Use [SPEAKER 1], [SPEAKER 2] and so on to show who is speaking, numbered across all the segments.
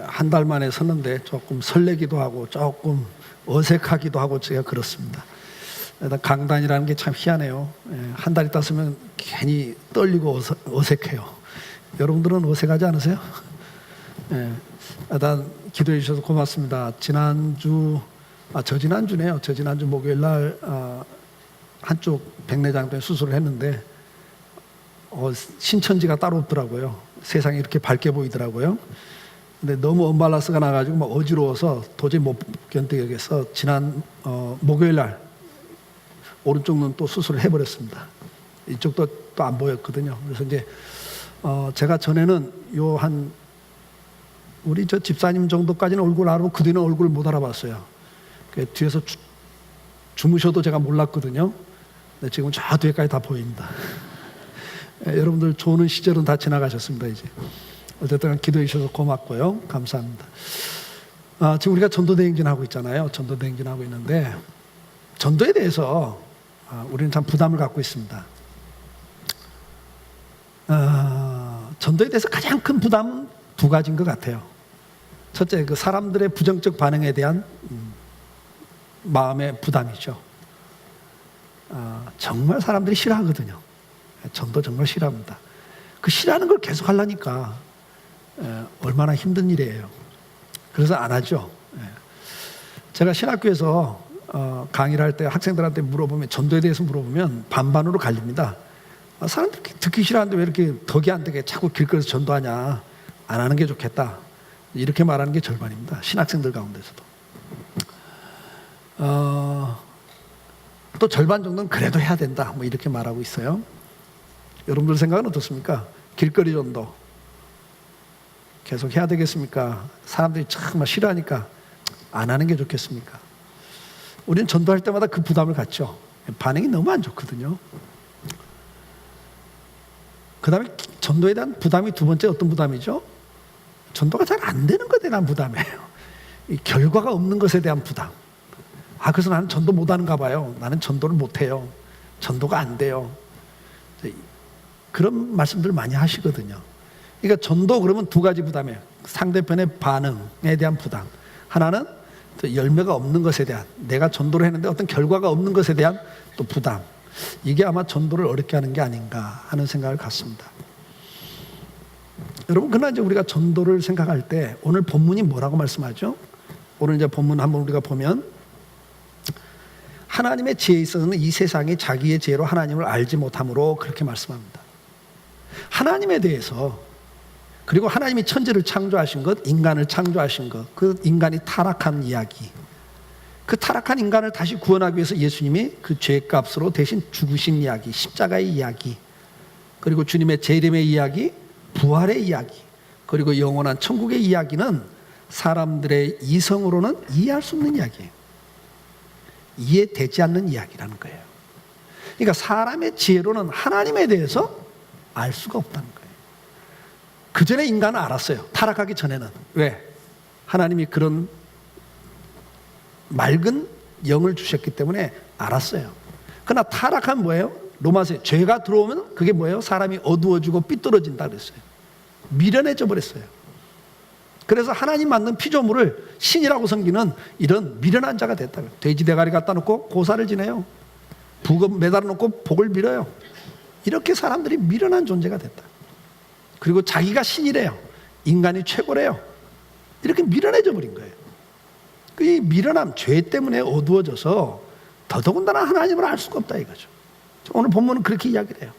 [SPEAKER 1] 한 달 만에 섰는데 조금 설레기도 하고 조금 어색하기도 하고 제가 그렇습니다. 강단이라는 게 참 희한해요. 한 달 있다 서면 괜히 떨리고 어색해요. 여러분들은 어색하지 않으세요? 일단 기도해 주셔서 고맙습니다. 저지난주네요. 저지난주 목요일 날 한쪽 백내장도에 수술을 했는데 신천지가 따로 없더라고요. 세상이 이렇게 밝게 보이더라고요. 근데 너무 언밸런스가 나가지고 막 어지러워서 도저히 못 견디겠어 지난 목요일 날 오른쪽 눈 또 수술을 해버렸습니다. 이쪽도 또 안 보였거든요. 그래서 이제 제가 전에는 우리 저 집사님 정도까지는 얼굴 알아보고 그 뒤는 얼굴을 못 알아봤어요. 뒤에서 주무셔도 제가 몰랐거든요. 근데 지금 저 뒤에까지 다 보입니다. 여러분들 좋은 시절은 다 지나가셨습니다. 이제 어쨌든 기도해 주셔서 고맙고요. 감사합니다. 지금 우리가 전도대행진 하고 있잖아요. 전도대행진 하고 있는데 전도에 대해서 우리는 참 부담을 갖고 있습니다. 전도에 대해서 가장 큰 부담은 두 가지인 것 같아요. 첫째, 그 사람들의 부정적 반응에 대한 마음의 부담이죠. 정말 사람들이 싫어하거든요. 전도 정말 싫어합니다. 그 싫어하는 걸 계속 하려니까 얼마나 힘든 일이에요. 그래서 안 하죠. 제가 신학교에서 강의를 할 때 학생들한테 물어보면, 전도에 대해서 물어보면 반반으로 갈립니다. 사람들이 듣기 싫어하는데 왜 이렇게 덕이 안 되게 자꾸 길거리에서 전도하냐, 안 하는 게 좋겠다, 이렇게 말하는 게 절반입니다. 신학생들 가운데서도. 또 절반 정도는 그래도 해야 된다, 뭐 이렇게 말하고 있어요. 여러분들 생각은 어떻습니까? 길거리 전도 계속 해야 되겠습니까? 사람들이 정말 싫어하니까 안 하는 게 좋겠습니까? 우리는 전도할 때마다 그 부담을 갖죠. 반응이 너무 안 좋거든요. 그 다음에 전도에 대한 부담이 두 번째 어떤 부담이죠? 전도가 잘 안 되는 것에 대한 부담이에요. 이 결과가 없는 것에 대한 부담. 그래서 나는 전도 못하는가 봐요. 나는 전도를 못해요. 전도가 안 돼요. 그런 말씀들 많이 하시거든요. 그러니까 전도 그러면 두 가지 부담이에요. 상대편의 반응에 대한 부담. 하나는 또 열매가 없는 것에 대한, 내가 전도를 했는데 어떤 결과가 없는 것에 대한 또 부담. 이게 아마 전도를 어렵게 하는 게 아닌가 하는 생각을 갖습니다. 여러분, 그러나 이제 우리가 전도를 생각할 때 오늘 본문이 뭐라고 말씀하죠? 오늘 이제 본문 한번 우리가 보면, 하나님의 지혜에 있어서는 이 세상이 자기의 지혜로 하나님을 알지 못함으로, 그렇게 말씀합니다. 하나님에 대해서, 그리고 하나님이 천지를 창조하신 것, 인간을 창조하신 것, 그 인간이 타락한 이야기, 그 타락한 인간을 다시 구원하기 위해서 예수님이 그 죄값으로 대신 죽으신 이야기, 십자가의 이야기, 그리고 주님의 재림의 이야기, 부활의 이야기, 그리고 영원한 천국의 이야기는 사람들의 이성으로는 이해할 수 없는 이야기예요. 이해되지 않는 이야기라는 거예요. 그러니까 사람의 지혜로는 하나님에 대해서 알 수가 없다는 거예요. 그 전에 인간은 알았어요. 타락하기 전에는. 왜? 하나님이 그런 맑은 영을 주셨기 때문에 알았어요. 그러나 타락한 뭐예요? 로마서에 죄가 들어오면 그게 뭐예요? 사람이 어두워지고 삐뚤어진다 그랬어요. 미련해져 버렸어요. 그래서 하나님 만든 피조물을 신이라고 섬기는 이런 미련한 자가 됐다. 돼지 대가리 갖다 놓고 고사를 지내요. 북을 매달아 놓고 복을 빌어요. 이렇게 사람들이 미련한 존재가 됐다. 그리고 자기가 신이래요. 인간이 최고래요. 이렇게 미련해져 버린 거예요. 이 미련함, 죄 때문에 어두워져서 더더군다나 하나님을 알 수가 없다 이거죠. 오늘 본문은 그렇게 이야기를 해요.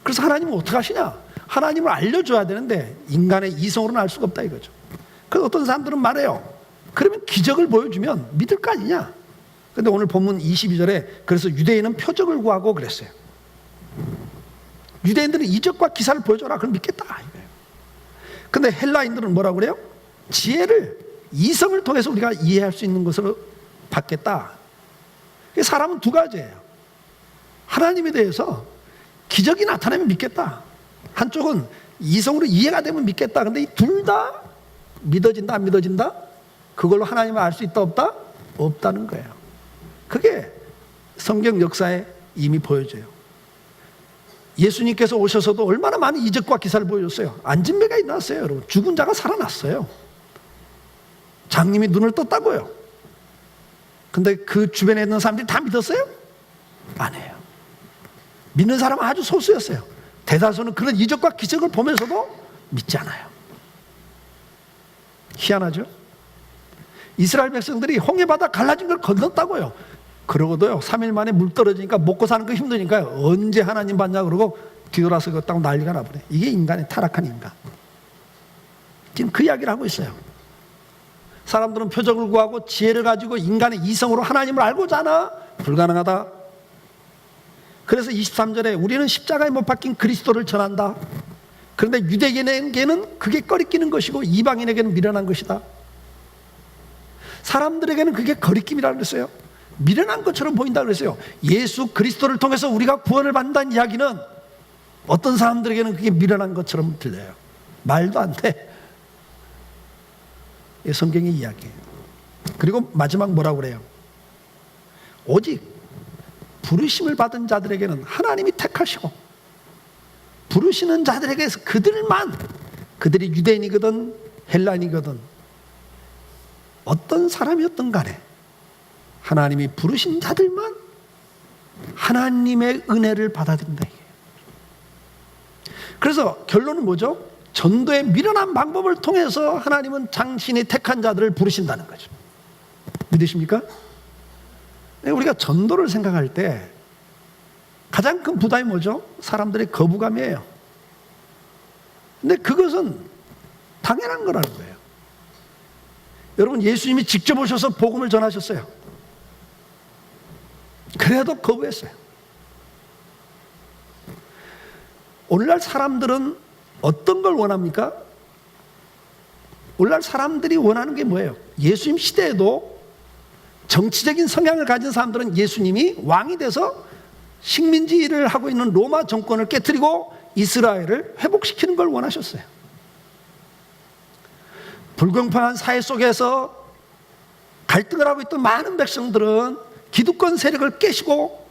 [SPEAKER 1] 그래서 하나님은 어떻게 하시냐? 하나님을 알려줘야 되는데 인간의 이성으로는 알 수가 없다 이거죠. 그래서 어떤 사람들은 말해요. 그러면 기적을 보여주면 믿을 거 아니냐? 근데 오늘 본문 22절에 그래서 유대인은 표적을 구하고 그랬어요. 유대인들은 이적과 기사를 보여줘라, 그럼 믿겠다 이거예요. 근데 헬라인들은 뭐라고 그래요? 지혜를, 이성을 통해서 우리가 이해할 수 있는 것으로 받겠다. 사람은 두 가지예요. 하나님에 대해서 기적이 나타나면 믿겠다. 한쪽은 이성으로 이해가 되면 믿겠다. 근데 이 둘 다 믿어진다 안 믿어진다? 그걸로 하나님을 알 수 있다 없다? 없다는 거예요. 그게 성경 역사에 이미 보여져요. 예수님께서 오셔서도 얼마나 많은 이적과 기사를 보여줬어요. 앉은 배가 일어났어요, 여러분. 죽은 자가 살아났어요. 장님이 눈을 떴다고요. 근데 그 주변에 있는 사람들이 다 믿었어요? 아니에요. 믿는 사람은 아주 소수였어요. 대다수는 그런 이적과 기적을 보면서도 믿지 않아요. 희한하죠? 이스라엘 백성들이 홍해바다 갈라진 걸 건넜다고요. 그러고도요, 3일 만에 물 떨어지니까 먹고 사는 거 힘드니까요, 언제 하나님 받냐 그러고 뒤돌아서 걷다고 난리가 나버려요. 이게 인간의 타락한 인간. 지금 그 이야기를 하고 있어요. 사람들은 표적을 구하고 지혜를 가지고 인간의 이성으로 하나님을 알고자 하나? 불가능하다. 그래서 23절에 우리는 십자가에 못 박힌 그리스도를 전한다. 그런데 유대인에게는 그게 꺼리끼는 것이고 이방인에게는 미련한 것이다. 사람들에게는 그게 거리낌이라고 그랬어요. 미련한 것처럼 보인다고 그랬어요. 예수 그리스도를 통해서 우리가 구원을 받는다는 이야기는 어떤 사람들에게는 그게 미련한 것처럼 들려요. 말도 안 돼. 성경의 이야기예요. 그리고 마지막 뭐라고 그래요? 오직 부르심을 받은 자들에게는 하나님이 택하시고, 부르시는 자들에게서 그들만, 그들이 유대인이거든 헬라인이거든 어떤 사람이었든 간에 하나님이 부르신 자들만 하나님의 은혜를 받아들인다. 그래서 결론은 뭐죠? 전도의 미련한 방법을 통해서 하나님은 당신이 택한 자들을 부르신다는 거죠. 믿으십니까? 우리가 전도를 생각할 때 가장 큰 부담이 뭐죠? 사람들의 거부감이에요. 근데 그것은 당연한 거라는 거예요. 여러분, 예수님이 직접 오셔서 복음을 전하셨어요. 그래도 거부했어요. 오늘날 사람들은 어떤 걸 원합니까? 오늘날 사람들이 원하는 게 뭐예요? 예수님 시대에도 정치적인 성향을 가진 사람들은 예수님이 왕이 돼서 식민지를 하고 있는 로마 정권을 깨트리고 이스라엘을 회복시키는 걸 원하셨어요. 불공평한 사회 속에서 갈등을 하고 있던 많은 백성들은 기득권 세력을 깨시고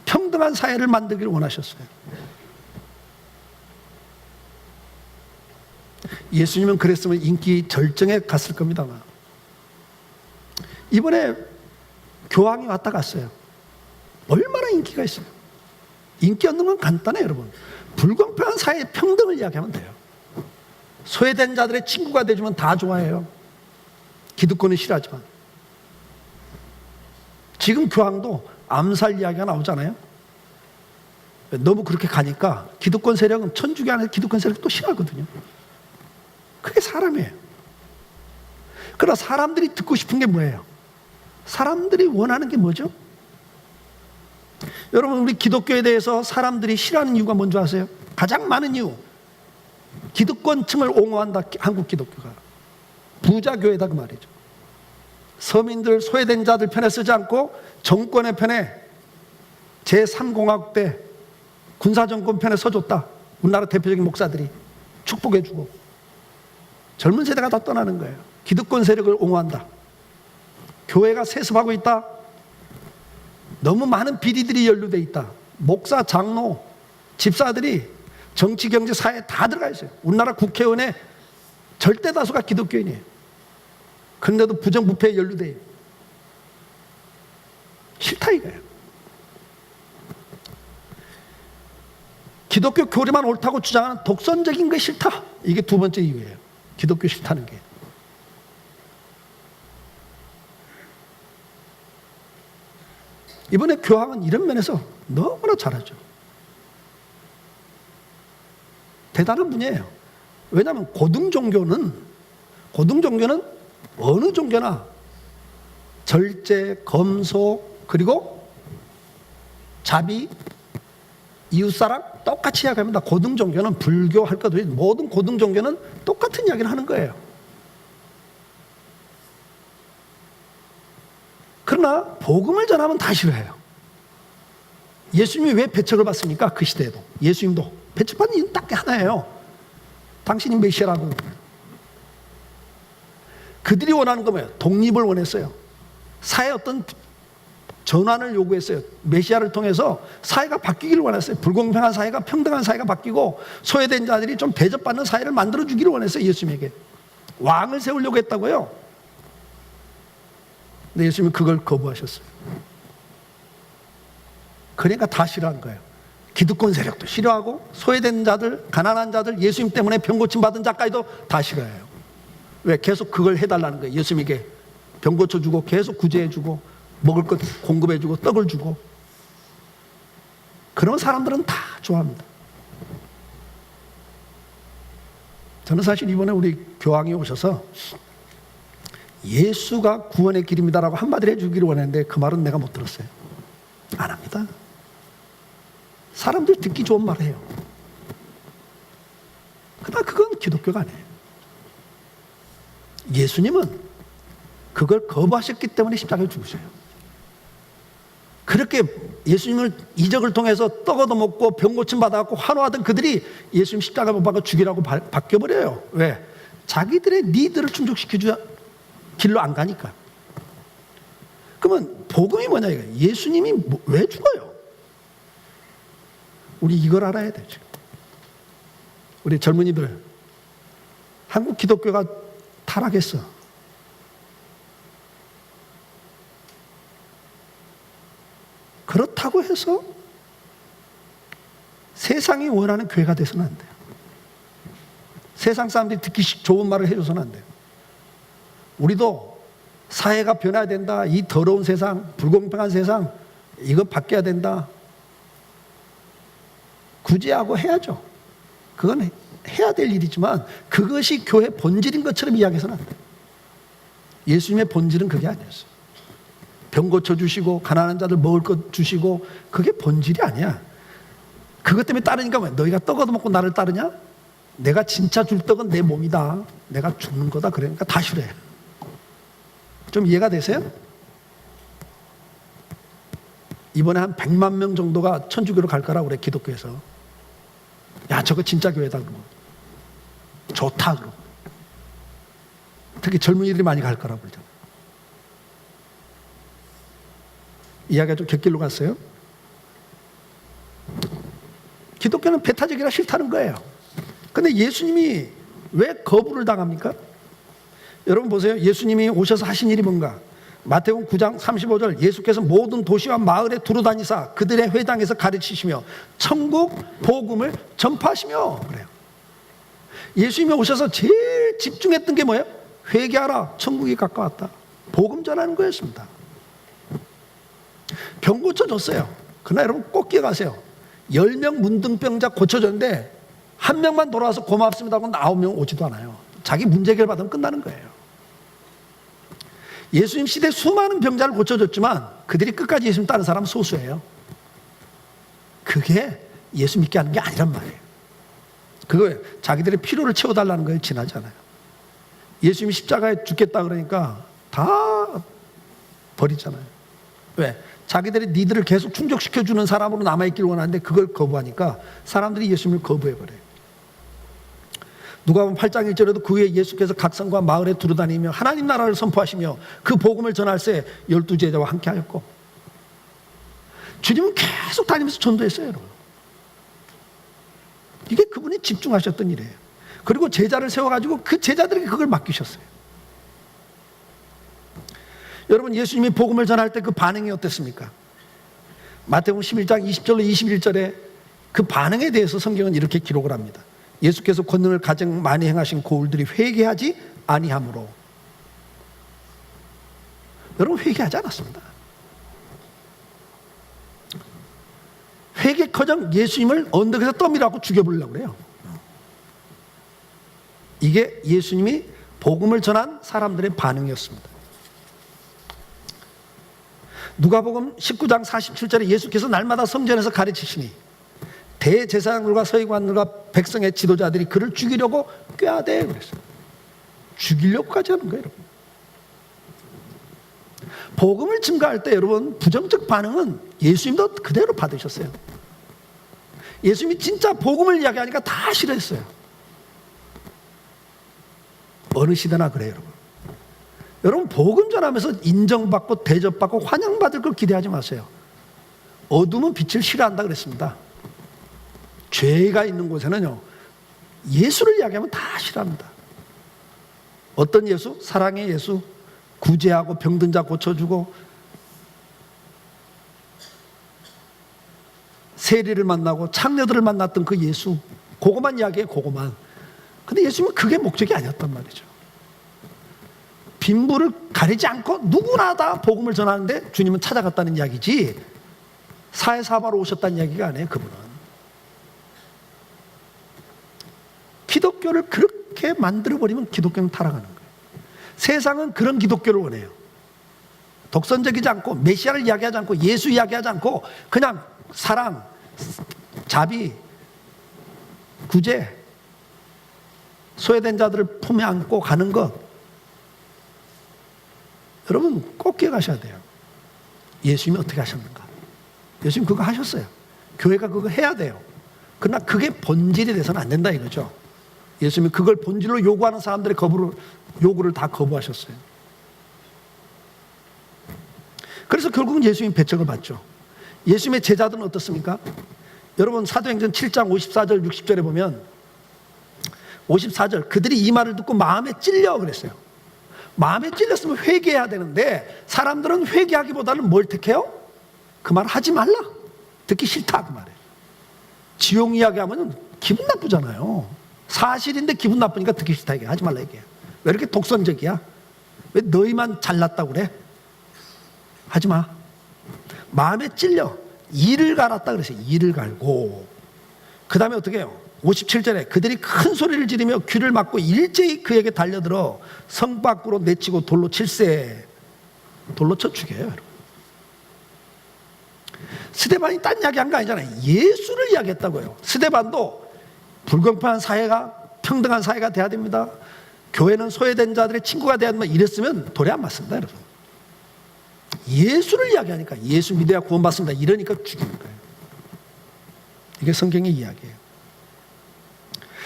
[SPEAKER 1] 평등한 사회를 만들기를 원하셨어요. 예수님은 그랬으면 인기 절정에 갔을 겁니다만 이번에 교황이 왔다 갔어요. 얼마나 인기가 있어요. 인기 얻는 건 간단해요, 여러분. 불공평한 사회의 평등을 이야기하면 돼요. 소외된 자들의 친구가 되주면 다 좋아해요. 기득권은 싫어하지만. 지금 교황도 암살 이야기가 나오잖아요. 너무 그렇게 가니까 기득권 세력은 천주교 안에 기득권 세력이 또 싫어하거든요. 그게 사람이에요. 그러나 사람들이 듣고 싶은 게 뭐예요? 사람들이 원하는 게 뭐죠? 여러분, 우리 기독교에 대해서 사람들이 싫어하는 이유가 뭔지 아세요? 가장 많은 이유, 기득권층을 옹호한다. 한국 기독교가 부자교회다 그 말이죠. 서민들, 소외된 자들 편에 서지 않고 정권의 편에, 제3공화국 때 군사정권 편에 서줬다. 우리나라 대표적인 목사들이 축복해주고 젊은 세대가 다 떠나는 거예요. 기득권 세력을 옹호한다. 교회가 세습하고 있다. 너무 많은 비리들이 연루돼 있다. 목사, 장로, 집사들이 정치, 경제, 사회에 다 들어가 있어요. 우리나라 국회의원의 절대 다수가 기독교인이에요. 그런데도 부정부패에 연루돼요. 싫다 이거예요. 기독교 교리만 옳다고 주장하는 독선적인 게 싫다. 이게 두 번째 이유예요. 기독교 싫다는 게. 이번에 교황은 이런 면에서 너무나 잘하죠. 대단한 분이에요. 왜냐하면 고등 종교는 어느 종교나 절제, 검소, 그리고 자비, 이웃사랑 똑같이 이야기합니다. 고등 종교는 불교 할 것도 있고 모든 고등 종교는 똑같은 이야기를 하는 거예요. 그러나 복음을 전하면 다 싫어해요. 예수님이 왜 배척을 받습니까? 그 시대에도. 예수님도 배척받는 이유는 딱 하나예요. 당신이 메시아라고. 그들이 원하는 거 뭐예요? 독립을 원했어요. 사회 어떤 전환을 요구했어요. 메시아를 통해서 사회가 바뀌기를 원했어요. 불공평한 사회가 평등한 사회가 바뀌고 소외된 자들이 좀 대접받는 사회를 만들어주기를 원했어요. 예수님에게 왕을 세우려고 했다고요. 근데 예수님은 그걸 거부하셨어요. 그러니까 다 싫어한 거예요. 기득권 세력도 싫어하고 소외된 자들, 가난한 자들, 예수님 때문에 병 고침 받은 자까지도 다 싫어해요. 왜? 계속 그걸 해달라는 거예요. 예수님에게 병 고쳐주고 계속 구제해주고 먹을 것 공급해주고 떡을 주고. 그런 사람들은 다 좋아합니다. 저는 사실 이번에 우리 교황이 오셔서 예수가 구원의 길입니다라고 한마디를 해주기를 원했는데 그 말은 내가 못 들었어요. 안 합니다. 사람들 듣기 좋은 말 해요. 그러나 그건 기독교가 아니에요. 예수님은 그걸 거부하셨기 때문에 십자가에 죽으셔요. 그렇게 예수님을 이적을 통해서 떡 얻어먹고 병 고침 받아갖고 환호하던 그들이 예수님 십자가 못 박아 죽이라고 바뀌어버려요. 왜? 자기들의 니들을 충족시켜줘야 길로 안 가니까. 그러면 복음이 뭐냐 이거예요. 예수님이 왜 죽어요? 우리 이걸 알아야 되죠. 우리 젊은이들, 한국 기독교가 타락했어. 그렇다고 해서 세상이 원하는 교회가 돼서는 안 돼요. 세상 사람들이 듣기 좋은 말을 해줘서는 안 돼요. 우리도 사회가 변해야 된다. 이 더러운 세상, 불공평한 세상, 이거 바뀌어야 된다. 구제하고 해야죠. 그건 해야 될 일이지만 그것이 교회 본질인 것처럼 이야기해서는 안 돼요. 예수님의 본질은 그게 아니었어요. 병 고쳐주시고 가난한 자들 먹을 것 주시고 그게 본질이 아니야. 그것 때문에 따르니까 왜? 너희가 떡 얻어먹고 나를 따르냐? 내가 진짜 줄 떡은 내 몸이다. 내가 죽는 거다. 그러니까 다 싫어해. 좀 이해가 되세요? 이번에 한 100만 명 정도가 천주교로 갈 거라고 그래. 기독교에서. 야 저거 진짜 교회다 그러고. 좋다 그러고. 특히 젊은이들이 많이 갈 거라고 그러죠. 이야기가 좀 곁길로 갔어요. 기독교는 배타적이라 싫다는 거예요. 근데 예수님이 왜 거부를 당합니까? 여러분 보세요. 예수님이 오셔서 하신 일이 뭔가? 마태복음 9장 35절 예수께서 모든 도시와 마을에 두루다니사 그들의 회당에서 가르치시며 천국 복음을 전파하시며 그래요. 예수님이 오셔서 제일 집중했던 게 뭐예요? 회개하라. 천국이 가까웠다. 복음 전하는 거였습니다. 병 고쳐줬어요. 그러나 여러분 꼭 기억하세요. 10명 문둥병자 고쳐줬는데 한 명만 돌아와서 고맙습니다 하고 9명 오지도 않아요. 자기 문제 해결 받으면 끝나는 거예요. 예수님 시대 수많은 병자를 고쳐줬지만 그들이 끝까지 예수님 따른 사람은 소수예요. 그게 예수 믿게 하는 게 아니란 말이에요. 그거 자기들의 필요를 채워달라는 거예요. 지나지 않아요. 예수님이 십자가에 죽겠다 그러니까 다 버리잖아요. 왜? 자기들의 니들을 계속 충족시켜주는 사람으로 남아있기를 원하는데 그걸 거부하니까 사람들이 예수님을 거부해버려요. 누가복음 8장 1절에도 그 후에 예수께서 각 성과 마을에 두루다니며 하나님 나라를 선포하시며 그 복음을 전할 새 12제자와 함께 하였고 주님은 계속 다니면서 전도했어요. 여러분. 이게 그분이 집중하셨던 일이에요. 그리고 제자를 세워가지고 그 제자들에게 그걸 맡기셨어요. 여러분 예수님이 복음을 전할 때 그 반응이 어땠습니까? 마태복음 11장 20절로 21절에 그 반응에 대해서 성경은 이렇게 기록을 합니다. 예수께서 권능을 가장 많이 행하신 고울들이 회개하지 아니하므로. 여러분 회개하지 않았습니다. 회개커녕 예수님을 언덕에서 떠밀어갖고 죽여버리려고 그래요. 이게 예수님이 복음을 전한 사람들의 반응이었습니다. 누가복음 19장 47절에 예수께서 날마다 성전에서 가르치시니 대제사장들과 서기관들과 백성의 지도자들이 그를 죽이려고 꾀하되 그랬어요. 죽이려고까지 하는 거예요. 여러분. 복음을 증거할 때 여러분 부정적 반응은 예수님도 그대로 받으셨어요. 예수님이 진짜 복음을 이야기하니까 다 싫어했어요. 어느 시대나 그래요. 여러분. 여러분, 복음 전하면서 인정받고 대접받고 환영받을 걸 기대하지 마세요. 어둠은 빛을 싫어한다 그랬습니다. 죄가 있는 곳에는요, 예수를 이야기하면 다 싫어합니다. 어떤 예수? 사랑의 예수, 구제하고 병든 자 고쳐주고 세리를 만나고 창녀들을 만났던 그 예수, 그거만 이야기해요. 그거만. 근데 예수님은 그게 목적이 아니었단 말이죠. 빈부를 가리지 않고 누구나 다 복음을 전하는데 주님은 찾아갔다는 이야기지, 사회사마로 오셨다는 이야기가 아니에요. 그분은 기독교를 그렇게 만들어버리면 기독교는 타락하는 거예요. 세상은 그런 기독교를 원해요. 독선적이지 않고 메시아를 이야기하지 않고 예수 이야기하지 않고 그냥 사랑, 자비, 구제, 소외된 자들을 품에 안고 가는 것, 여러분 꼭 기억하셔야 돼요. 예수님이 어떻게 하셨는가? 예수님 그거 하셨어요. 교회가 그거 해야 돼요. 그러나 그게 본질이 돼서는 안 된다 이거죠. 예수님이 그걸 본질로 요구하는 사람들의 요구를 다 거부하셨어요. 그래서 결국은 예수님 배척을 받죠. 예수님의 제자들은 어떻습니까? 여러분 사도행전 7장 54절 60절에 보면 54절, 그들이 이 말을 듣고 마음에 찔려 그랬어요. 마음에 찔렸으면 회개해야 되는데 사람들은 회개하기보다는 뭘 택해요? 그 말 하지 말라, 듣기 싫다 그 말이에요. 지옥 이야기하면 기분 나쁘잖아요. 사실인데 기분 나쁘니까 듣기 싫다 얘기해. 하지 말라 얘기해. 왜 이렇게 독선적이야? 왜 너희만 잘났다고 그래? 하지 마. 마음에 찔려 이를 갈았다 그랬어요. 이를 갈고 그 다음에 어떻게 해요? 57절에 그들이 큰 소리를 지르며 귀를 막고 일제히 그에게 달려들어 성 밖으로 내치고 돌로 칠세. 돌로 쳐 죽여요. 여러분. 스데반이 딴 이야기한 거 아니잖아요. 예수를 이야기했다고요. 스데반도 불공평한 사회가, 평등한 사회가 돼야 됩니다. 교회는 소외된 자들의 친구가 돼야 된다 이랬으면 도래 안 맞습니다. 여러분. 예수를 이야기하니까 예수 믿어야 구원받습니다 이러니까 죽이는 거예요. 이게 성경의 이야기예요.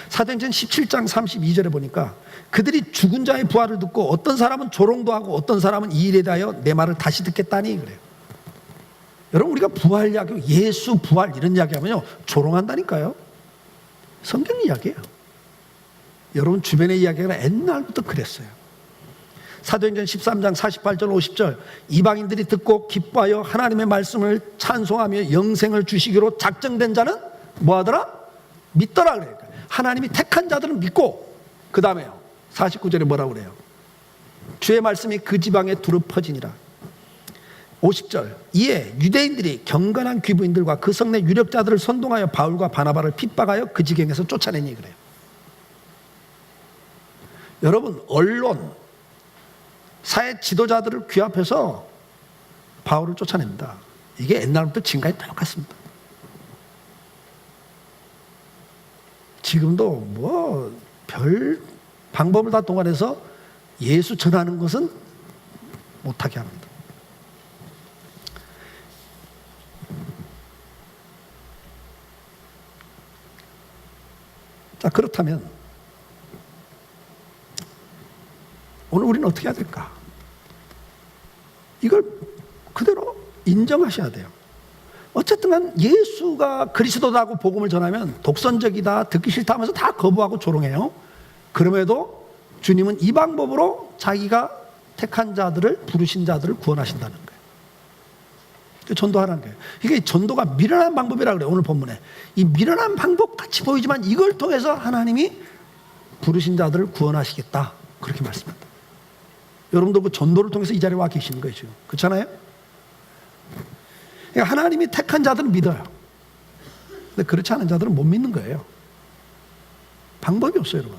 [SPEAKER 1] 사도행전 17장 32절에 보니까 그들이 죽은 자의 부활을 듣고 어떤 사람은 조롱도 하고 어떤 사람은 이 일에 대하여 내 말을 다시 듣겠다니 그래요. 여러분 우리가 부활 이야기, 예수 부활 이런 이야기하면요 조롱한다니까요. 성경 이야기예요. 여러분 주변의 이야기가 옛날부터 그랬어요. 사도행전 13장 48절 50절 이방인들이 듣고 기뻐하여 하나님의 말씀을 찬송하며 영생을 주시기로 작정된 자는 뭐하더라? 믿더라 그래요. 하나님이 택한 자들은 믿고 그 다음에요 49절에 뭐라고 그래요? 주의 말씀이 그 지방에 두루 퍼지니라. 50절 이에 유대인들이 경건한 귀부인들과 그 성내 유력자들을 선동하여 바울과 바나바를 핍박하여 그 지경에서 쫓아내니 그래요. 여러분 언론 사회 지도자들을 귀합해서 바울을 쫓아냅니다. 이게 옛날부터 지금까지 똑같습니다. 지금도 뭐 별 방법을 다 동원해서 예수 전하는 것은 못하게 합니다. 자, 그렇다면 오늘 우리는 어떻게 해야 될까? 이걸 그대로 인정하셔야 돼요. 어쨌든 간 예수가 그리스도다고 복음을 전하면 독선적이다, 듣기 싫다 하면서 다 거부하고 조롱해요. 그럼에도 주님은 이 방법으로 자기가 택한 자들을, 부르신 자들을 구원하신다는 거예요. 전도하라는 거예요. 이게 전도가 미련한 방법이라고 그래요. 오늘 본문에 이 미련한 방법 같이 보이지만 이걸 통해서 하나님이 부르신 자들을 구원하시겠다 그렇게 말씀합니다. 여러분도 그 전도를 통해서 이 자리에 와 계시는 거예요 지금. 그렇잖아요? 그러니까 하나님이 택한 자들은 믿어요. 근데 그렇지 않은 자들은 못 믿는 거예요. 방법이 없어요 여러분.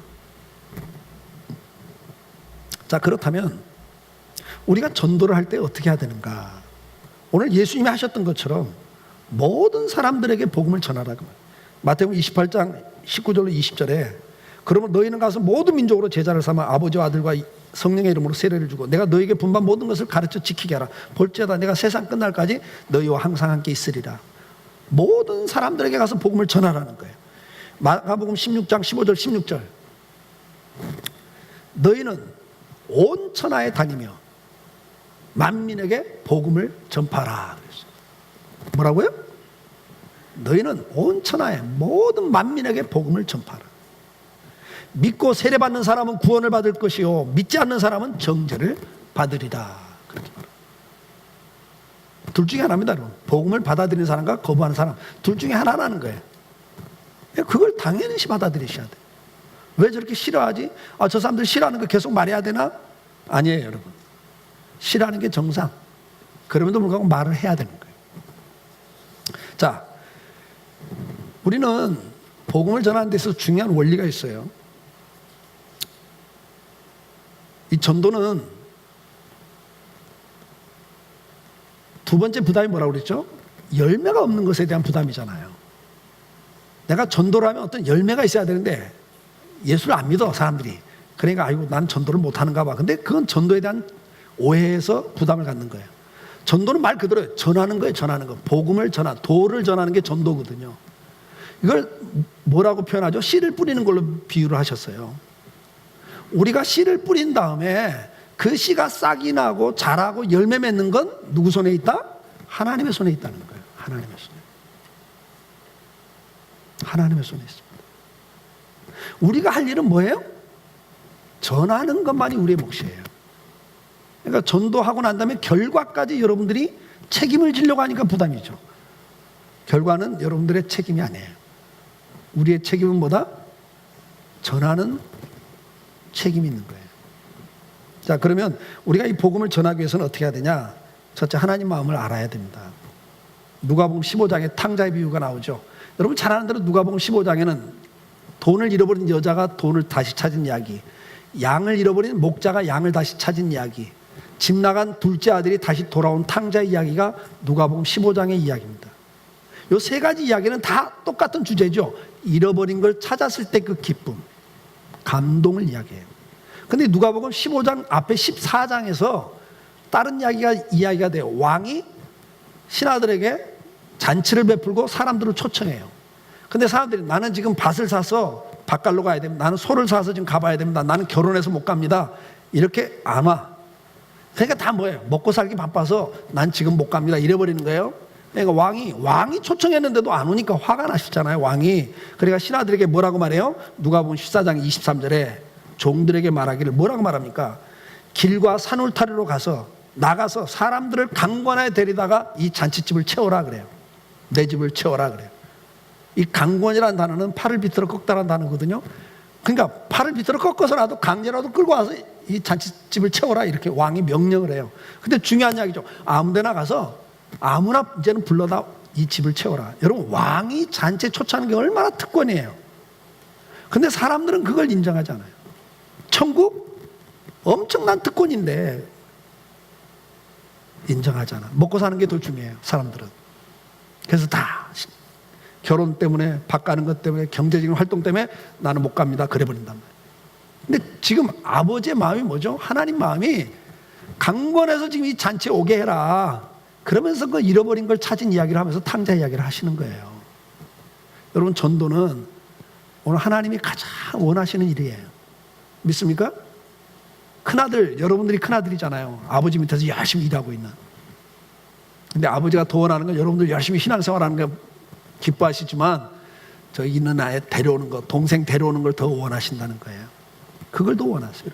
[SPEAKER 1] 자, 그렇다면 우리가 전도를 할 때 어떻게 해야 되는가? 오늘 예수님이 하셨던 것처럼 모든 사람들에게 복음을 전하라고. 마태복음 28장 19절로 20절에 그러면 너희는 가서 모든 민족으로 제자를 삼아 아버지와 아들과 성령의 이름으로 세례를 주고 내가 너희에게 분반 모든 것을 가르쳐 지키게 하라. 볼지어다 내가 세상 끝날까지 너희와 항상 함께 있으리라. 모든 사람들에게 가서 복음을 전하라는 거예요. 마가복음 16장 15절 16절 너희는 온 천하에 다니며 만민에게 복음을 전파하라 그랬어요. 뭐라고요? 너희는 온 천하에 모든 만민에게 복음을 전파하라. 믿고 세례받는 사람은 구원을 받을 것이요 믿지 않는 사람은 정죄를 받으리라. 그렇게 말합니다. 둘 중에 하나입니다, 여러분. 복음을 받아들이는 사람과 거부하는 사람, 둘 중에 하나라는 거예요. 그걸 당연히 받아들이셔야 돼요. 왜 저렇게 싫어하지? 저 사람들 싫어하는 거 계속 말해야 되나? 아니에요, 여러분. 싫어하는 게 정상. 그럼에도 불구하고 말을 해야 되는 거예요. 자, 우리는 복음을 전하는 데 있어서 중요한 원리가 있어요. 이 전도는 두 번째 부담이 뭐라고 그랬죠? 열매가 없는 것에 대한 부담이잖아요. 내가 전도를 하면 어떤 열매가 있어야 되는데 예수를 안 믿어 사람들이. 그러니까 아이고 난 전도를 못하는가 봐. 근데 그건 전도에 대한 오해에서 부담을 갖는 거예요. 전도는 말 그대로 전하는 거예요. 전하는 거. 복음을 도를 전하는 게 전도거든요. 이걸 뭐라고 표현하죠? 씨를 뿌리는 걸로 비유를 하셨어요. 우리가 씨를 뿌린 다음에 그 씨가 싹이 나고 자라고 열매 맺는 건 누구 손에 있다? 하나님의 손에 있다는 거예요. 하나님의 손에. 하나님의 손에 있습니다. 우리가 할 일은 뭐예요? 전하는 것만이 우리의 몫이에요. 그러니까 전도하고 난 다음에 결과까지 여러분들이 책임을 지려고 하니까 부담이죠. 결과는 여러분들의 책임이 아니에요. 우리의 책임은 뭐다? 전하는 책임이 있는 거예요. 자, 그러면 우리가 이 복음을 전하기 위해서는 어떻게 해야 되냐? 첫째, 하나님 마음을 알아야 됩니다. 누가복음 15장에 탕자의 비유가 나오죠. 여러분 잘 아는 대로 누가복음 15장에는 돈을 잃어버린 여자가 돈을 다시 찾은 이야기, 양을 잃어버린 목자가 양을 다시 찾은 이야기, 집 나간 둘째 아들이 다시 돌아온 탕자의 이야기가 누가복음 15장의 이야기입니다. 이 세 가지 이야기는 다 똑같은 주제죠. 잃어버린 걸 찾았을 때 그 기쁨, 감동을 이야기해요. 근데 누가복음 15장 앞에 14장에서 다른 이야기가 돼요. 왕이 신하들에게 잔치를 베풀고 사람들을 초청해요. 근데 사람들이 나는 지금 밭을 사서 밭갈로 가야 됩니다. 나는 소를 사서 지금 가봐야 됩니다. 나는 결혼해서 못 갑니다. 이렇게 안 와. 그러니까 다 뭐예요? 먹고 살기 바빠서 난 지금 못 갑니다. 이래버리는 거예요. 그러니까 왕이 초청했는데도 안 오니까 화가 나셨잖아요. 왕이. 그러니까 신하들에게 뭐라고 말해요? 누가복음 14장 23절에 종들에게 말하기를 뭐라고 말합니까? 길과 산울타리로 나가서 사람들을 강권하에 데리다가 이 잔치집을 채워라 그래요. 내 집을 채워라 그래요. 이 강권이라는 단어는 팔을 비틀어 꺾다라는 단어거든요. 그러니까 팔을 비틀어 꺾어서라도 강제라도 끌고 와서 이 잔치집을 채워라 이렇게 왕이 명령을 해요. 근데 중요한 이야기죠. 아무데나 가서 아무나 이제는 불러다 이 집을 채워라. 여러분 왕이 잔치에 초청하는 게 얼마나 특권이에요. 근데 사람들은 그걸 인정하지 않아요. 천국? 엄청난 특권인데 인정하지 않아. 먹고 사는 게 더 중요해요. 사람들은. 그래서 다 결혼 때문에 밥 가는 것 때문에 경제적인 활동 때문에 나는 못 갑니다. 그래 버린단 말이에요. 근데 지금 아버지의 마음이 뭐죠? 하나님 마음이 강권해서 지금 이 잔치에 오게 해라. 그러면서 그 잃어버린 걸 찾은 이야기를 하면서 탕자 이야기를 하시는 거예요. 여러분 전도는 오늘 하나님이 가장 원하시는 일이에요. 믿습니까? 큰아들, 여러분들이 큰아들이잖아요. 아버지 밑에서 열심히 일하고 있는. 근데 아버지가 더 원하는 건 여러분들 열심히 신앙생활하는 거 기뻐하시지만 저 있는 아이 데려오는 거, 동생 데려오는 걸 더 원하신다는 거예요. 그걸 더 원하세요.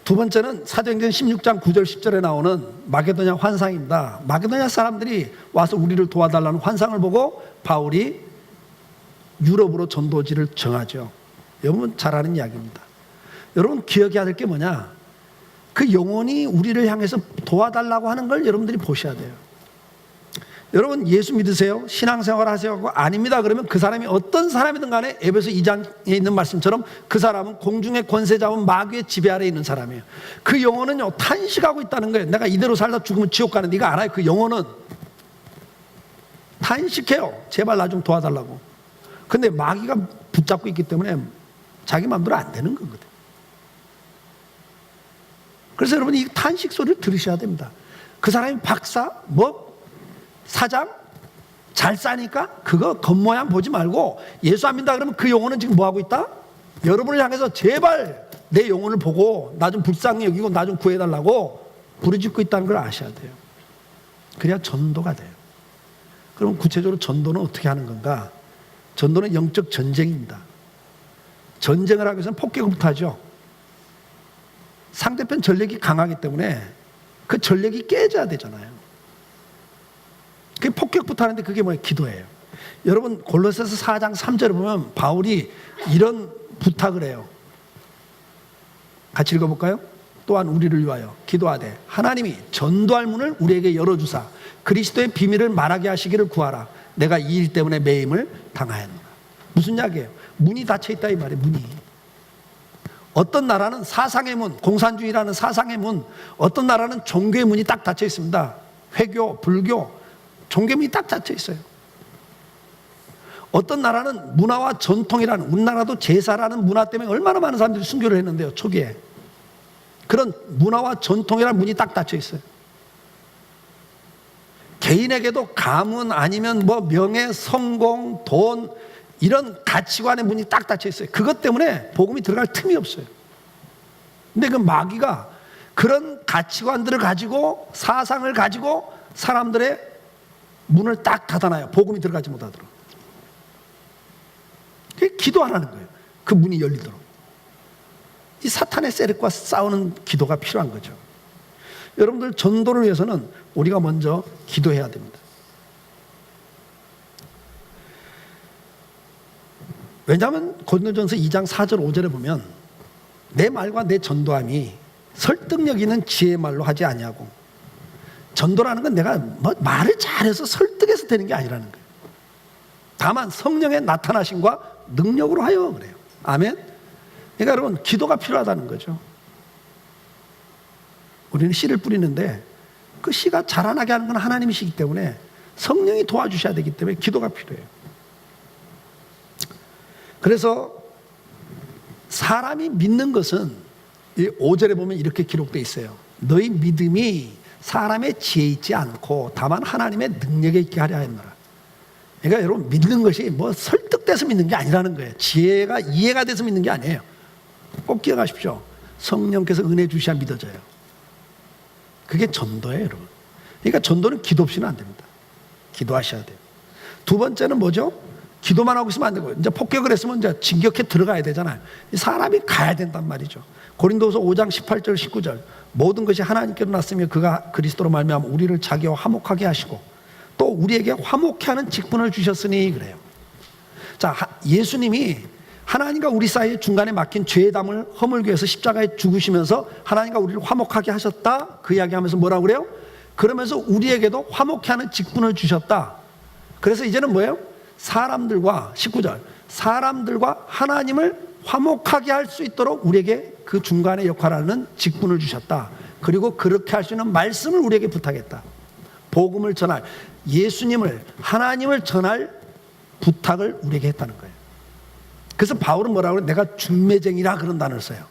[SPEAKER 1] 두 번째는 사도행전 16장 9절 10절에 나오는 마게도냐 환상입니다. 마게도냐 사람들이 와서 우리를 도와달라는 환상을 보고 바울이 유럽으로 전도지를 정하죠. 여러분 잘 아는 이야기입니다. 여러분 기억해야 될 게 뭐냐? 그 영혼이 우리를 향해서 도와달라고 하는 걸 여러분들이 보셔야 돼요. 여러분 예수 믿으세요? 신앙생활 하세요? 아닙니다. 그러면 그 사람이 어떤 사람이든 간에 에베소 2장에 있는 말씀처럼 그 사람은 공중의 권세 잡은 마귀의 지배 아래에 있는 사람이에요. 그 영혼은요 탄식하고 있다는 거예요. 내가 이대로 살다 죽으면 지옥 가는 네가 알아요. 그 영혼은 탄식해요. 제발 나 좀 도와달라고. 근데 마귀가 붙잡고 있기 때문에 자기 마음대로 안 되는 거거든. 그래서 여러분 이 탄식 소리를 들으셔야 됩니다. 그 사람이 박사, 사장 잘 싸니까 그거 겉모양 보지 말고 예수 안 믿는다 그러면 그 영혼은 지금 뭐하고 있다? 여러분을 향해서 제발 내 영혼을 보고 나 좀 불쌍히 여기고 나 좀 구해달라고 부르짖고 있다는 걸 아셔야 돼요. 그래야 전도가 돼요. 그럼 구체적으로 전도는 어떻게 하는 건가? 전도는 영적 전쟁입니다. 전쟁을 하기 위해서는 폭격부터 하죠. 상대편 전력이 강하기 때문에 그 전력이 깨져야 되잖아요. 그게 폭격부터 하는데 그게 뭐예요? 기도예요. 여러분 골로새서 4장 3절을 보면 바울이 이런 부탁을 해요. 같이 읽어볼까요? 또한 우리를 위하여 기도하되 하나님이 전도할 문을 우리에게 열어주사 그리스도의 비밀을 말하게 하시기를 구하라. 내가 이 일 때문에 매임을 당하였노라. 무슨 이야기예요? 문이 닫혀있다 이 말이에요. 문이. 어떤 나라는 사상의 문, 공산주의라는 사상의 문, 어떤 나라는 종교의 문이 딱 닫혀 있습니다. 회교, 불교, 종교의 문이 딱 닫혀 있어요. 어떤 나라는 문화와 전통이라는, 우리나라도 제사라는 문화 때문에 얼마나 많은 사람들이 순교를 했는데요, 초기에. 그런 문화와 전통이라는 문이 딱 닫혀 있어요. 개인에게도 가문 아니면 뭐 명예, 성공, 돈 이런 가치관의 문이 딱 닫혀 있어요. 그것 때문에 복음이 들어갈 틈이 없어요. 근데 그 마귀가 그런 가치관들을 가지고 사상을 가지고 사람들의 문을 딱 닫아놔요. 복음이 들어가지 못하도록. 기도하라는 거예요. 그 문이 열리도록. 이 사탄의 세력과 싸우는 기도가 필요한 거죠. 여러분들 전도를 위해서는 우리가 먼저 기도해야 됩니다. 왜냐하면 고린도전서 2장 4절 5절에 보면 내 말과 내 전도함이 설득력 있는 지혜의 말로 하지 아니하고, 전도라는 건 내가 뭐 말을 잘해서 설득해서 되는 게 아니라는 거예요. 다만 성령의 나타나심과 능력으로 하여 그래요. 아멘. 그러니까 여러분 기도가 필요하다는 거죠. 우리는 씨를 뿌리는데 그 씨가 자라나게 하는 건 하나님이시기 때문에 성령이 도와주셔야 되기 때문에 기도가 필요해요. 그래서 사람이 믿는 것은 이 5절에 보면 이렇게 기록되어 있어요. 너희 믿음이 사람의 지혜에 있지 않고 다만 하나님의 능력에 있게 하려 했노라. 그러니까 여러분 믿는 것이 뭐 설득돼서 믿는 게 아니라는 거예요. 지혜가 이해가 돼서 믿는 게 아니에요. 꼭 기억하십시오. 성령께서 은혜 주셔야 믿어져요. 그게 전도예요, 여러분. 그러니까 전도는 기도 없이는 안 됩니다. 기도하셔야 돼요. 두 번째는 뭐죠? 기도만 하고 있으면 안 되고, 이제 폭격을 했으면 이제 진격해 들어가야 되잖아요. 사람이 가야 된단 말이죠. 고린도서 5장 18절 19절 모든 것이 하나님께로 났으며 그가 그리스도로 말미암아 우리를 자기와 화목하게 하시고 또 우리에게 화목케 하는 직분을 주셨으니 그래요. 자, 예수님이 하나님과 우리 사이에 중간에 막힌 죄의 담을 허물기 위해서 십자가에 죽으시면서 하나님과 우리를 화목하게 하셨다. 그 이야기하면서 뭐라고 그래요? 그러면서 우리에게도 화목케 하는 직분을 주셨다. 그래서 이제는 뭐예요? 사람들과 19절 사람들과 하나님을 화목하게 할 수 있도록 우리에게 그 중간에 역할을 하는 직분을 주셨다. 그리고 그렇게 할 수 있는 말씀을 우리에게 부탁했다. 복음을 전할, 예수님을, 하나님을 전할 부탁을 우리에게 했다는 거예요. 그래서 바울은 뭐라고 그래요? 내가 중매쟁이라 그런 단어를 써요.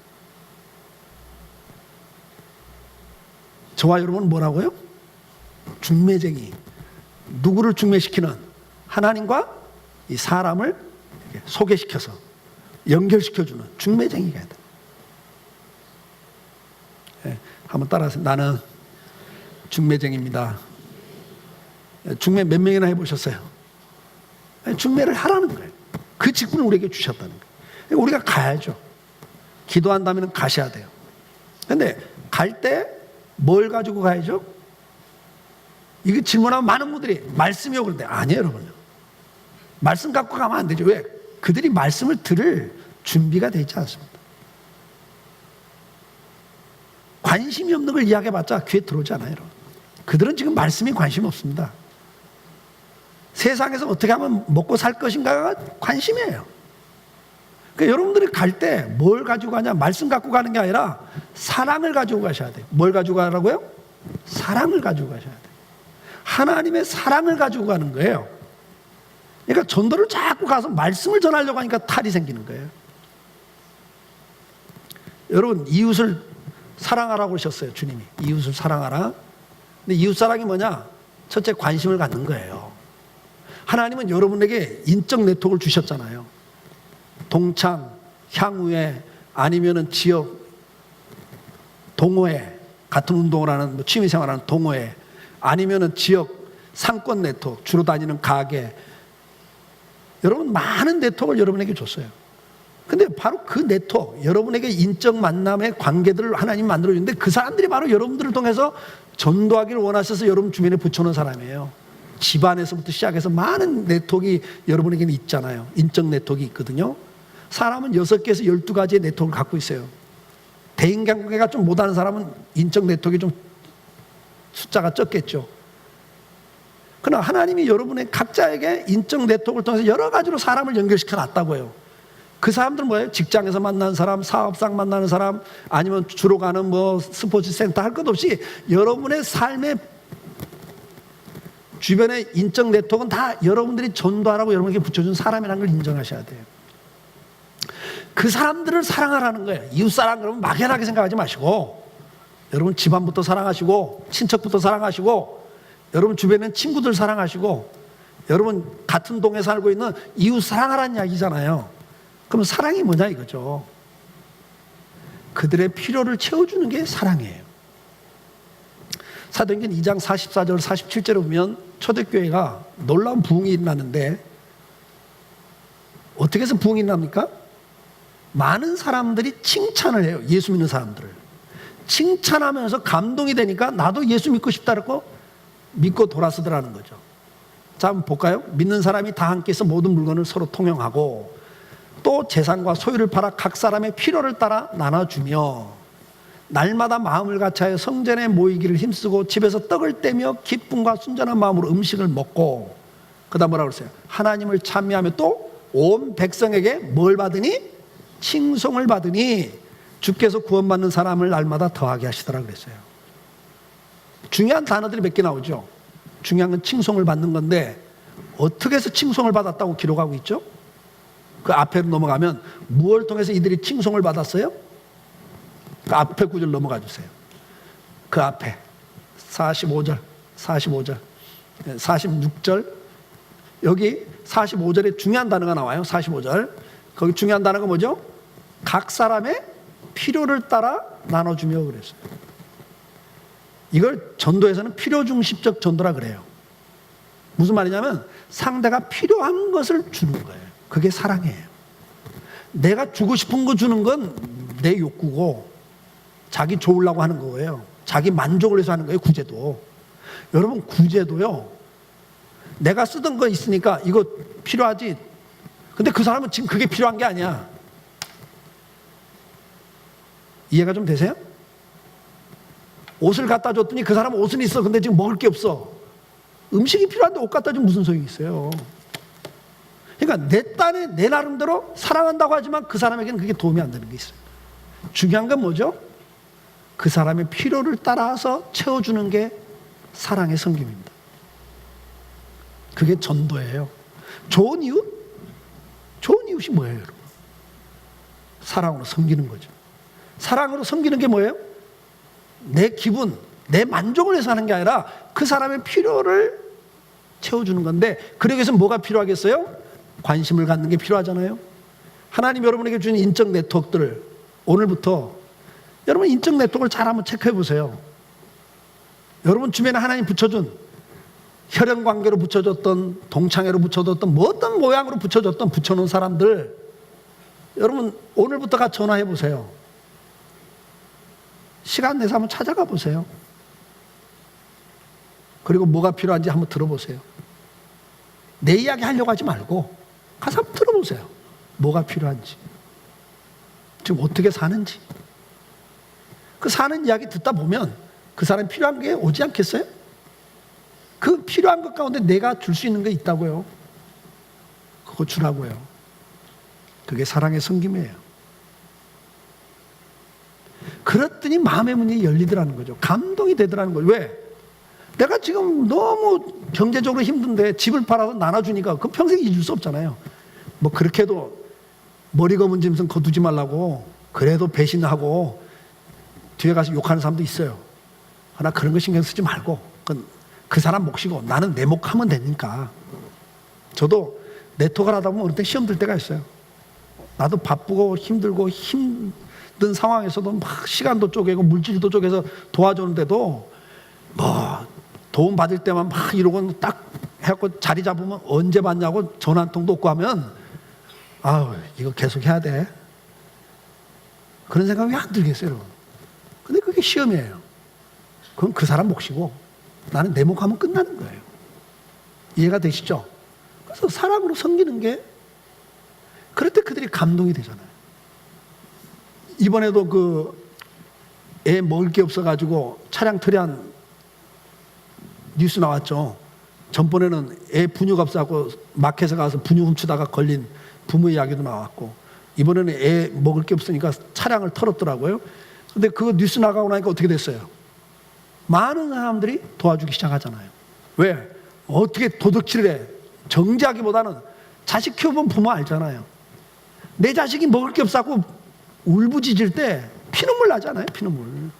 [SPEAKER 1] 저와 여러분은 뭐라고요? 중매쟁이. 누구를 중매시키는? 하나님과 이 사람을 소개시켜서 연결시켜주는 중매쟁이가 있다. 네, 한번 따라하세요. 나는 중매쟁입니다. 중매 몇 명이나 해보셨어요? 중매를 하라는 거예요. 그 직분을 우리에게 주셨다는 거예요. 그러니까 우리가 가야죠. 기도한다면 가셔야 돼요. 근데 갈 때 뭘 가지고 가야죠? 이거 질문하면 많은 분들이 말씀이요 그런데 아니에요, 여러분. 말씀 갖고 가면 안 되죠. 왜? 그들이 말씀을 들을 준비가 되지 않습니다. 관심이 없는 걸 이야기해봤자 귀에 들어오지 않아요, 여러분. 그들은 지금 말씀에 관심 없습니다. 세상에서 어떻게 하면 먹고 살 것인가가 관심이에요. 그러니까 여러분들이 갈 때 뭘 가지고 가냐? 말씀 갖고 가는 게 아니라 사랑을 가지고 가셔야 돼요. 뭘 가지고 가라고요? 사랑을 가지고 가셔야 돼요. 하나님의 사랑을 가지고 가는 거예요. 그러니까 전도를 자꾸 가서 말씀을 전하려고 하니까 탈이 생기는 거예요. 여러분 이웃을 사랑하라고 하셨어요. 주님이 이웃을 사랑하라. 근데 이웃 사랑이 뭐냐? 첫째 관심을 갖는 거예요. 하나님은 여러분에게 인적 네트워크를 주셨잖아요. 동창, 향후에, 아니면은 지역 동호회, 같은 운동을 하는 뭐 취미생활하는 동호회, 아니면은 지역 상권 네트워크, 주로 다니는 가게. 여러분 많은 네트워크를 여러분에게 줬어요. 근데 바로 그 네트워크, 여러분에게 인적 만남의 관계들을 하나님 만들어주는데 그 사람들이 바로 여러분들을 통해서 전도하기를 원하셔서 여러분 주변에 붙여놓은 사람이에요. 집안에서부터 시작해서 많은 네트워크가 여러분에게는 있잖아요. 인적 네트워크가 있거든요. 사람은 6개에서 12가지의 네트워크를 갖고 있어요. 대인관계가 좀 못하는 사람은 인적 네트워크가 좀 숫자가 적겠죠. 그러나 하나님이 여러분의 각자에게 인적 네트워크를 통해서 여러 가지로 사람을 연결시켜 놨다고요. 그 사람들은 뭐예요? 직장에서 만나는 사람, 사업상 만나는 사람, 아니면 주로 가는 뭐 스포츠 센터 할 것 없이 여러분의 삶의 주변의 인적 네트워크는 다 여러분들이 전도하라고 여러분에게 붙여준 사람이라는 걸 인정하셔야 돼요. 그 사람들을 사랑하라는 거예요. 이웃사랑 그러면 막연하게 생각하지 마시고 여러분 집안부터 사랑하시고 친척부터 사랑하시고 여러분 주변에 친구들 사랑하시고 여러분 같은 동에 살고 있는 이웃 사랑하라는 이야기잖아요. 그럼 사랑이 뭐냐 이거죠. 그들의 필요를 채워주는 게 사랑이에요. 사도행전 2장 44절 47절에 보면 초대교회가 놀라운 부흥이 일어나는데 어떻게 해서 부흥이 일어납니까? 많은 사람들이 칭찬을 해요. 예수 믿는 사람들을 칭찬하면서 감동이 되니까 나도 예수 믿고 싶다고 믿고 돌아서더라는 거죠. 자, 한번 볼까요? 믿는 사람이 다 함께 해서 모든 물건을 서로 통용하고 또 재산과 소유를 팔아 각 사람의 필요를 따라 나눠주며 날마다 마음을 같이하여 성전에 모이기를 힘쓰고 집에서 떡을 떼며 기쁨과 순전한 마음으로 음식을 먹고 그 다음 뭐라고 그랬어요? 하나님을 찬미하며 또 온 백성에게 뭘 받으니? 칭송을 받으니 주께서 구원받는 사람을 날마다 더하게 하시더라 그랬어요. 중요한 단어들이 몇 개 나오죠. 중요한 건 칭송을 받는 건데 어떻게 해서 칭송을 받았다고 기록하고 있죠? 그 앞에로 넘어가면 무엇을 통해서 이들이 칭송을 받았어요? 그 앞에 구절 넘어가 주세요. 그 앞에 45절 46절 여기 45절에 중요한 단어가 나와요. 45절 거기 중요한 단어가 뭐죠? 각 사람의 필요를 따라 나눠주며 그랬어요. 이걸 전도에서는 필요중심적 전도라 그래요. 무슨 말이냐면 상대가 필요한 것을 주는 거예요. 그게 사랑이에요. 내가 주고 싶은 거 주는 건 내 욕구고 자기 좋으려고 하는 거예요. 자기 만족을 위해서 하는 거예요. 구제도. 여러분 구제도요. 내가 쓰던 거 있으니까 이거 필요하지. 근데 그 사람은 지금 그게 필요한 게 아니야. 이해가 좀 되세요? 옷을 갖다 줬더니 그 사람은 옷은 있어. 근데 지금 먹을 게 없어. 음식이 필요한데 옷 갖다 주면 무슨 소용이 있어요. 그러니까 내 딴에 내 나름대로 사랑한다고 하지만 그 사람에게는 그게 도움이 안 되는 게 있어요. 중요한 건 뭐죠? 그 사람의 필요를 따라서 채워주는 게 사랑의 섬김입니다. 그게 전도예요. 좋은 이웃? 좋은 이웃이 뭐예요, 여러분? 사랑으로 섬기는 거죠. 사랑으로 섬기는 게 뭐예요? 내 기분, 내 만족을 위해서 하는 게 아니라 그 사람의 필요를 채워주는 건데 그러기 위해서 뭐가 필요하겠어요? 관심을 갖는 게 필요하잖아요. 하나님 여러분에게 주신 인적 네트워크들을 오늘부터 여러분 인적 네트워크를 잘 한번 체크해 보세요. 여러분 주변에 하나님 붙여준 혈연관계로 붙여줬던 동창회로 붙여줬던 뭐 어떤 모양으로 붙여줬던 붙여놓은 사람들 여러분 오늘부터가 전화해 보세요. 시간 내서 한번 찾아가 보세요. 그리고 뭐가 필요한지 한번 들어보세요. 내 이야기 하려고 하지 말고 가서 한번 들어보세요. 뭐가 필요한지 지금 어떻게 사는지 그 사는 이야기 듣다 보면 그 사람이 필요한 게 오지 않겠어요? 그 필요한 것 가운데 내가 줄 수 있는 게 있다고요. 그거 주라고요. 그게 사랑의 섬김이에요. 그랬더니 마음의 문이 열리더라는 거죠. 감동이 되더라는 거예요. 왜? 내가 지금 너무 경제적으로 힘든데 집을 팔아서 나눠주니까 그 평생 잊을 수 없잖아요. 뭐 그렇게 해도 머리 검은 짐승 거두지 말라고 그래도 배신하고 뒤에 가서 욕하는 사람도 있어요. 그러나 그런 거 신경 쓰지 말고 그 사람 몫이고 나는 내 몫하면 되니까. 저도 네트워크를 하다 보면 어느 때 시험 들 때가 있어요. 나도 바쁘고 힘들고 힘든 상황에서도 막 시간도 쪼개고 물질도 쪼개서 도와주는데도 뭐 도움 받을 때만 막 이러고 딱 해갖고 자리 잡으면 언제 받냐고 전화 한 통도 없고 하면 아우 이거 계속 해야 돼. 그런 생각이 안 들겠어요, 여러분. 근데 그게 시험이에요. 그건 그 사람 몫이고 나는 내 몫하면 끝나는 거예요. 이해가 되시죠? 그래서 사랑으로 섬기는 게 그럴 때 그들이 감동이 되잖아요. 이번에도 그 애 먹을 게 없어가지고 차량 토리한 뉴스 나왔죠. 전번에는 애 분유가 없어갖고 마켓에 가서 분유 훔치다가 걸린 부모 이야기도 나왔고, 이번에는 애 먹을 게 없으니까 차량을 털었더라고요. 근데 그거 뉴스 나가고 나니까 어떻게 됐어요? 많은 사람들이 도와주기 시작하잖아요. 왜? 어떻게 도둑질을 해? 정지하기보다는 자식 키워본 부모 알잖아요. 내 자식이 먹을 게 없어갖고 울부짖을 때 피눈물 나잖아요. 피눈물.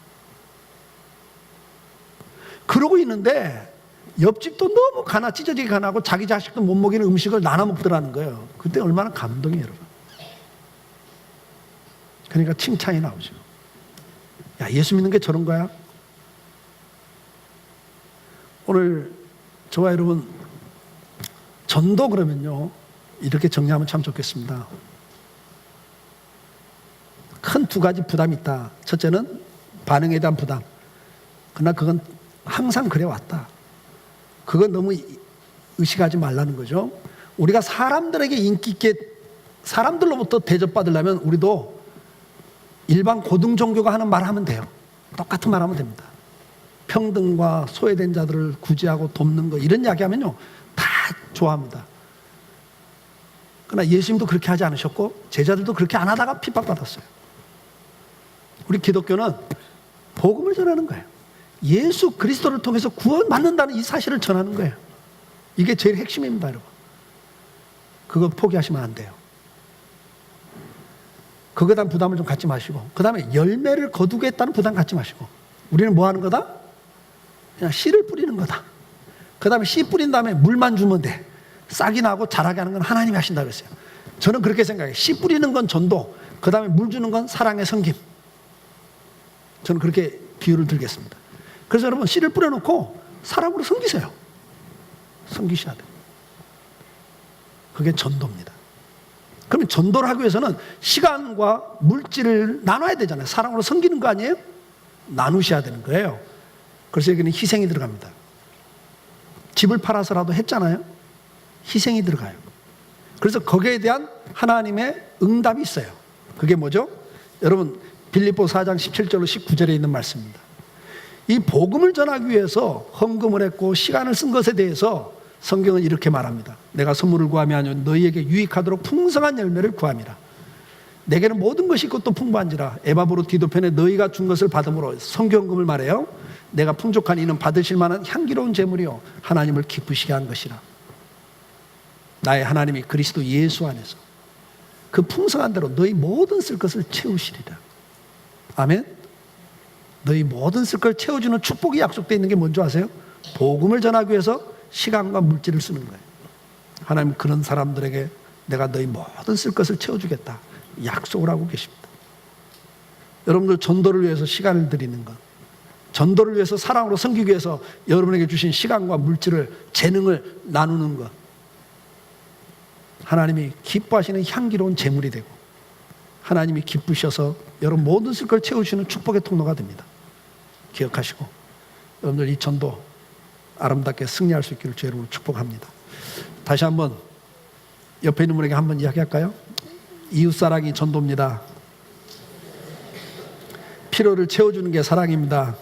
[SPEAKER 1] 그러고 있는데 옆집도 너무 찢어지게 가난하고 자기 자식도 못 먹이는 음식을 나눠 먹더라는 거예요. 그때 얼마나 감동이에요, 여러분. 그러니까 칭찬이 나오죠. 야, 예수 믿는 게 저런 거야? 오늘 저와 여러분 전도 그러면요 이렇게 정리하면 참 좋겠습니다. 큰 두 가지 부담이 있다. 첫째는 반응에 대한 부담. 그러나 그건 항상 그래 왔다. 그건 너무 의식하지 말라는 거죠. 우리가 사람들에게 인기 있게 사람들로부터 대접받으려면 우리도 일반 고등 종교가 하는 말 하면 돼요. 똑같은 말 하면 됩니다. 평등과 소외된 자들을 구제하고 돕는 거 이런 이야기하면요 다 좋아합니다. 그러나 예수님도 그렇게 하지 않으셨고 제자들도 그렇게 안 하다가 핍박받았어요. 우리 기독교는 복음을 전하는 거예요. 예수 그리스도를 통해서 구원받는다는 이 사실을 전하는 거예요. 이게 제일 핵심입니다, 여러분. 그거 포기하시면 안 돼요. 그거에 대한 부담을 좀 갖지 마시고, 그 다음에 열매를 거두겠다는 부담 갖지 마시고, 우리는 뭐 하는 거다? 그냥 씨를 뿌리는 거다. 그 다음에 씨 뿌린 다음에 물만 주면 돼. 싹이 나고 자라게 하는 건 하나님이 하신다고 했어요. 저는 그렇게 생각해요. 씨 뿌리는 건 전도, 그 다음에 물 주는 건 사랑의 섬김. 저는 그렇게 비유를 들겠습니다. 그래서 여러분 씨를 뿌려놓고 사랑으로 섬기세요. 섬기셔야 돼요. 그게 전도입니다. 그러면 전도를 하기 위해서는 시간과 물질을 나눠야 되잖아요. 사랑으로 섬기는 거 아니에요? 나누셔야 되는 거예요. 그래서 여기는 희생이 들어갑니다. 집을 팔아서라도 했잖아요. 희생이 들어가요. 그래서 거기에 대한 하나님의 응답이 있어요. 그게 뭐죠? 여러분 빌립보 4장 17절로 19절에 있는 말씀입니다. 이 복음을 전하기 위해서 헌금을 했고 시간을 쓴 것에 대해서 성경은 이렇게 말합니다. 내가 선물을 구함이 아니오 너희에게 유익하도록 풍성한 열매를 구함이라. 내게는 모든 것이 있고 또 풍부한지라. 에바브로 디도편에 너희가 준 것을 받음으로, 성경금을 말해요. 내가 풍족한 이는 받으실 만한 향기로운 제물이요 하나님을 기쁘시게 한 것이라. 나의 하나님이 그리스도 예수 안에서 그 풍성한 대로 너희 모든 쓸 것을 채우시리라. 아멘. 너희 모든 쓸 걸 채워주는 축복이 약속되어 있는 게 뭔지 아세요? 복음을 전하기 위해서 시간과 물질을 쓰는 거예요. 하나님 그런 사람들에게 내가 너희 모든 쓸 것을 채워주겠다 약속을 하고 계십니다. 여러분들 전도를 위해서 시간을 드리는 것, 전도를 위해서 사랑으로 섬기기 위해서 여러분에게 주신 시간과 물질을, 재능을 나누는 것, 하나님이 기뻐하시는 향기로운 제물이 되고 하나님이 기쁘셔서 여러분 모든 쓸 걸 채우시는 축복의 통로가 됩니다. 기억하시고 여러분들 이 전도 아름답게 승리할 수 있기를 주의 이름으로 축복합니다. 다시 한번 옆에 있는 분에게 한번 이야기할까요? 이웃사랑이 전도입니다. 필요를 채워주는 게 사랑입니다.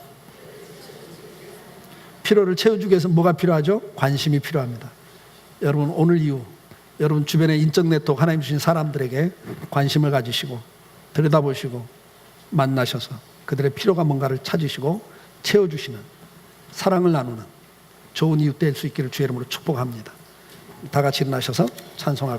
[SPEAKER 1] 필요를 채워주기 위해서 뭐가 필요하죠? 관심이 필요합니다. 여러분 오늘 이후 여러분 주변의 인적 네트워크 하나님 주신 사람들에게 관심을 가지시고 들여다보시고 만나셔서 그들의 필요가 뭔가를 찾으시고 채워주시는, 사랑을 나누는 좋은 이웃 될 수 있기를 주의 이름으로 축복합니다. 다 같이 일어나셔서 찬송할까요?